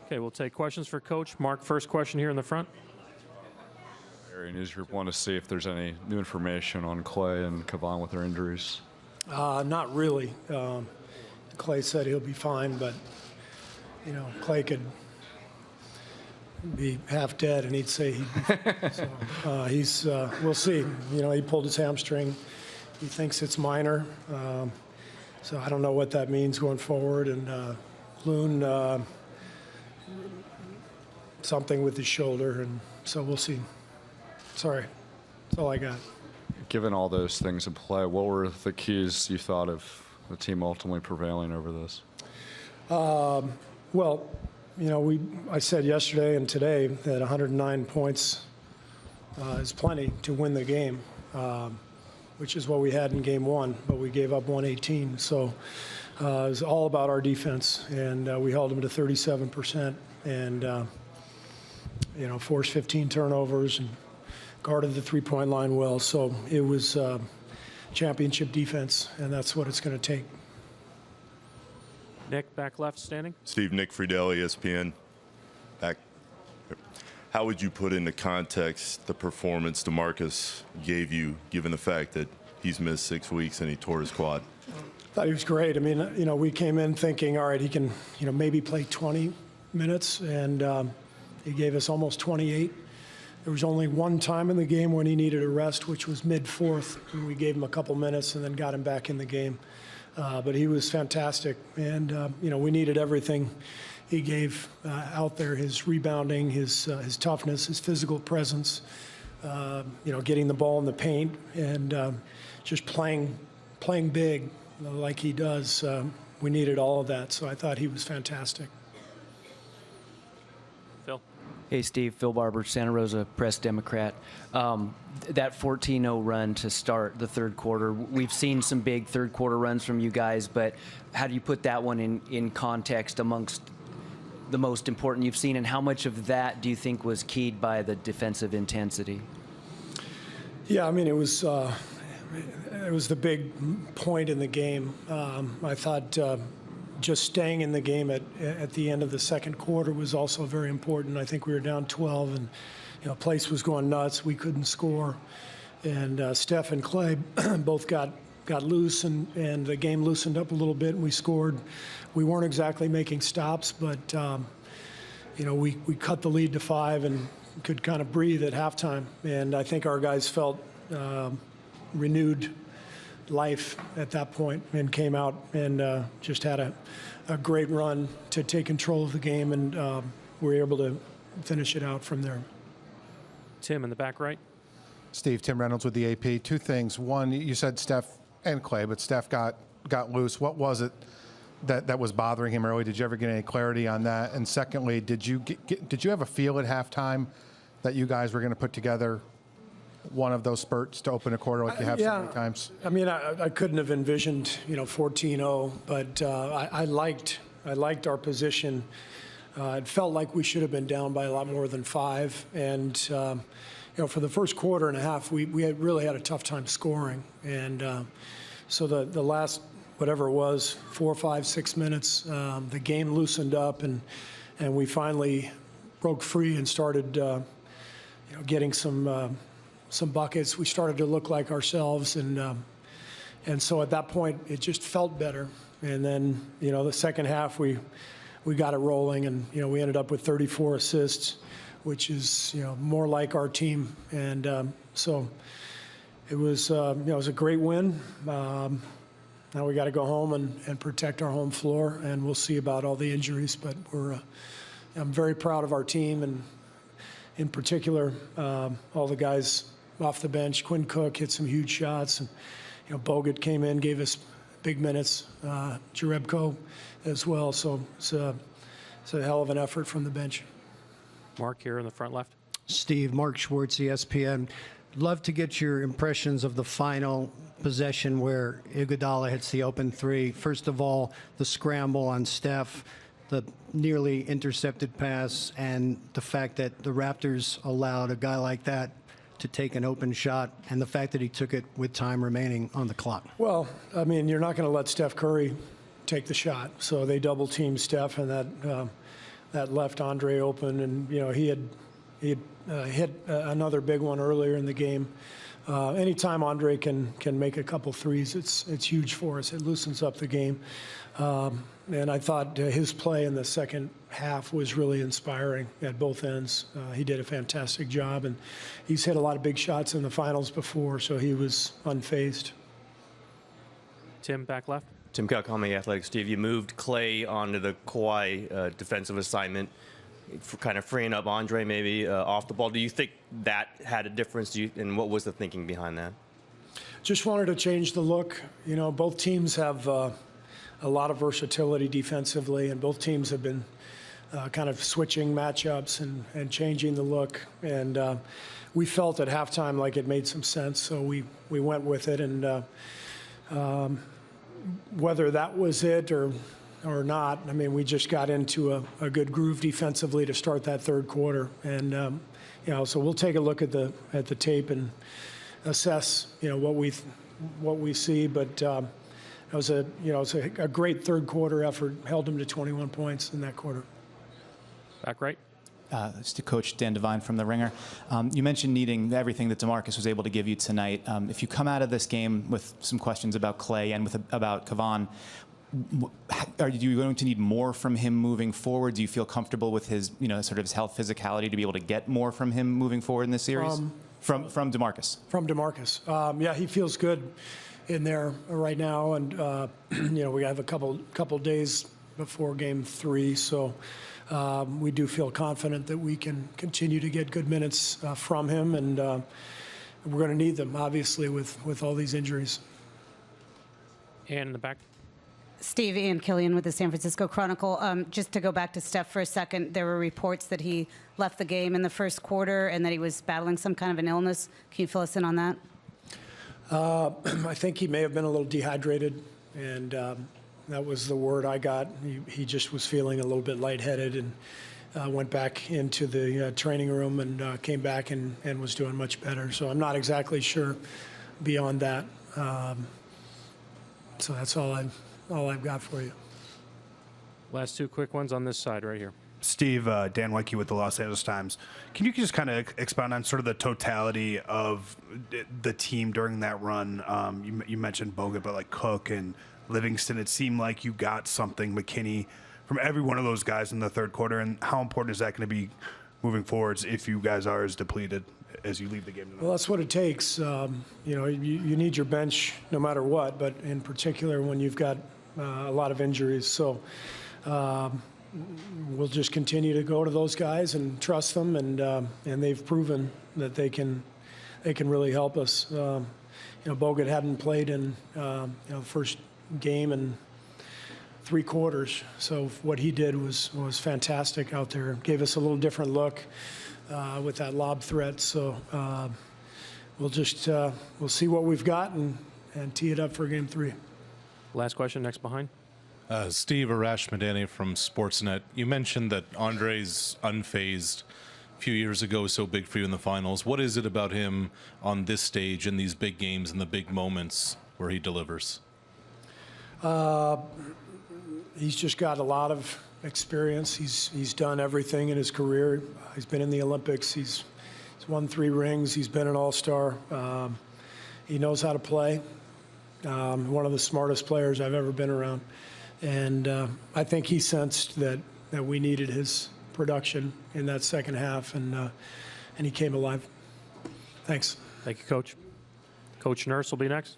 Okay, we'll take questions for Coach. Mark, first question here in the front. Area News Group want to see if there's any new information on Clay and Kavan with their injuries. Not really. Clay said he'll be fine, but Clay could be half dead and he'd say he'd be fine. So we'll see. He pulled his hamstring. He thinks it's minor. So I don't know what that means going forward. And Loon, something with his shoulder, and so we'll see. Sorry, that's all I got. Given all those things in play, what were the keys you thought of the team ultimately prevailing over this? Well, I said yesterday and today that 109 points is plenty to win the game, which is what we had in Game 1, but we gave up 118. So it was all about our defense, and we held them to 37%, and forced 15 turnovers and guarded the three-point line well. So it was championship defense, and that's what it's going to take. Nick, back left, standing. Steve, Nick Friedel, ESPN. Back. How would you put into context the performance DeMarcus gave you, given the fact that he's missed 6 weeks and he tore his quad? I thought he was great. I mean, we came in thinking, all right, he can, maybe play 20 minutes, and he gave us almost 28. There was only one time in the game when he needed a rest, which was mid-fourth, and we gave him a couple minutes and then got him back in the game. But he was fantastic, and we needed everything he gave out there: his rebounding, his toughness, his physical presence, getting the ball in the paint, and just playing big like he does. We needed all of that, so I thought he was fantastic. Phil. Hey, Steve. Phil Barber, Santa Rosa Press Democrat. That 14-0 run to start the third quarter, we've seen some big third-quarter runs from you guys, but how do you put that one in context amongst the most important you've seen, and how much of that do you think was keyed by the defensive intensity? Yeah, I mean, it was the big point in the game. I thought just staying in the game at the end of the second quarter was also very important. I think we were down 12, and place was going nuts. We couldn't score, and Steph and Clay both got loose, and the game loosened up a little bit, and we scored. We weren't exactly making stops, but we cut the lead to 5 and could kind of breathe at halftime. And I think our guys felt renewed life at that point and came out and just had a great run to take control of the game, and we were able to finish it out from there. Tim in the back right. Steve, Tim Reynolds with the AP. Two things. One, you said Steph and Clay, but Steph got loose. What was it that was bothering him early? Did you ever get any clarity on that? And secondly, did you have a feel at halftime that you guys were going to put together one of those spurts to open a quarter like you have so many times? I mean, I couldn't have envisioned 14-0, but I liked our position. It felt like we should have been down by a lot more than 5, and for the first quarter and a half, we really had a tough time scoring, and so the last, whatever it was, 4, 5, 6 minutes, the game loosened up, and we finally broke free and started getting some buckets. We started to look like ourselves, and so at that point it just felt better. And then the second half we got it rolling, and we ended up with 34 assists, which is more like our team. And so it was a great win. Now we got to go home and protect our home floor, and we'll see about all the injuries. But I'm very proud of our team, and in particular all the guys off the bench. Quinn Cook hit some huge shots, and Bogut came in, gave us big minutes. Jerebko as well. So it's a hell of an effort from the bench. Mark here in the front left. Steve, Mark Schwartz, ESPN. Love to get your impressions of the final possession where Iguodala hits the open three. First of all, the scramble on Steph, the nearly intercepted pass, and the fact that the Raptors allowed a guy like that to take an open shot, and the fact that he took it with time remaining on the clock. Well, I mean, you're not going to let Steph Curry take the shot. So they double teamed Steph, and that left Andre open. And he had hit another big one earlier in the game. Anytime Andre can make a couple threes, it's huge for us. It loosens up the game. And I thought his play in the second half was really inspiring at both ends. He did a fantastic job, and he's hit a lot of big shots in the finals before, so he was unfazed. Tim, back left. Tim Kawakami, Athletic. Steve, you moved Clay onto the Kawhi defensive assignment, for kind of freeing up Andre maybe off the ball. Do you think that had a difference? And what was the thinking behind that? Just wanted to change the look. Both teams have a lot of versatility defensively, and both teams have been kind of switching matchups and changing the look. And we felt at halftime like it made some sense, so we went with it. And whether that was it or not, I mean, we just got into a good groove defensively to start that third quarter. And so we'll take a look at the tape and assess what we see. But it was a great third quarter effort. Held them to 21 points in that quarter. Back right. It's to Coach Dan Devine from The Ringer. You mentioned needing everything that DeMarcus was able to give you tonight. If you come out of this game with some questions about Clay and about Kavan, are you going to need more from him moving forward? Do you feel comfortable with his, sort of his health, physicality to be able to get more from him moving forward in this series? From DeMarcus. From DeMarcus. Yeah, he feels good in there right now, and we have a couple days before Game 3, so we do feel confident that we can continue to get good minutes from him, and we're going to need them, obviously, with all these injuries. And in the back. Steve, Ann Killian with the San Francisco Chronicle. Just to go back to Steph for a second, there were reports that he left the game in the first quarter and that he was battling some kind of an illness. Can you fill us in on that? I think he may have been a little dehydrated, and that was the word I got. He just was feeling a little bit lightheaded, and went back into the training room and came back and was doing much better. So I'm not exactly sure beyond that. So that's all I've got for you. Last two quick ones on this side right here. Steve, Dan Weinke with the Los Angeles Times. Can you just kind of expound on sort of the totality of the team during that run? You mentioned Bogut, but like Cook and Livingston, it seemed like you got something, McKinney, from every one of those guys in the third quarter. And how important is that going to be moving forwards if you guys are as depleted as you leave the game tonight? Well, that's what it takes. You need your bench no matter what, but in particular when you've got a lot of injuries. So we'll just continue to go to those guys and trust them, and they've proven that they can really help us. Bogut hadn't played in the first game in 3 quarters, so what he did was fantastic out there. Gave us a little different look with that lob threat. So we'll see what we've got and tee it up for Game 3. Last question, next behind. Steve Arash Madani from Sportsnet. You mentioned that Andre's unfazed a few years ago was so big for you in the finals. What is it about him on this stage in these big games and the big moments where he delivers? He's just got a lot of experience. He's done everything in his career. He's been in the Olympics. He's won 3 rings. He's been an all-star. He knows how to play. One of the smartest players I've ever been around. And I think he sensed that we needed his production in that second half, and he came alive. Thanks. Thank you, Coach. Coach Nurse will be next.